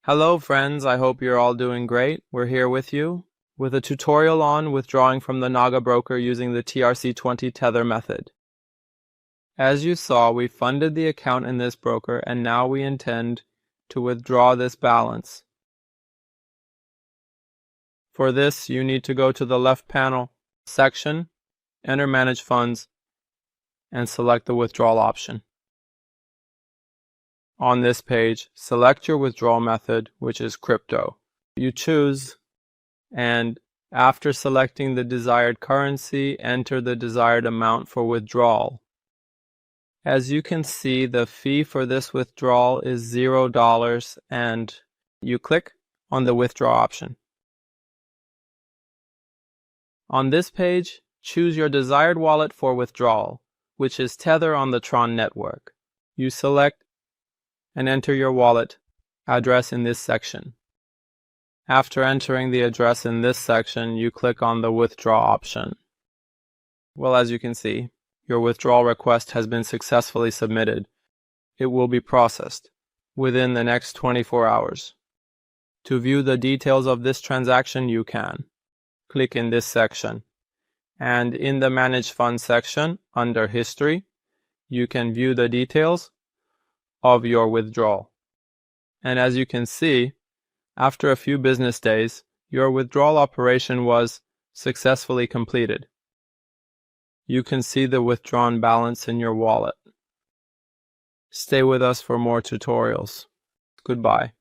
Hello friends, I hope you're all doing great. We're here with you with a tutorial on withdrawing from the NAGA broker using the TRC20 Tether method. As you saw, we funded the account in this broker and now we intend to withdraw this balance. For this, you need to go to the left panel section, enter Manage Funds, and select the withdrawal option. On this page, select your withdrawal method, which is crypto. You choose, and after selecting the desired currency, enter the desired amount for withdrawal. As you can see, the fee for this withdrawal is $0, and you click on the withdraw option. On this page, choose your desired wallet for withdrawal, which is Tether on the Tron network. You select and enter your wallet address in this section. After entering the address in this section, you click on the withdraw option. Well, as you can see, your withdrawal request has been successfully submitted. It will be processed within the next 24 hours. To view the details of this transaction, you can click in this section. And in the Manage Funds section, under History, you can view the details of your withdrawal. And as you can see, after a few business days, your withdrawal operation was successfully completed. You can see the withdrawn balance in your wallet. Stay with us for more tutorials. Goodbye.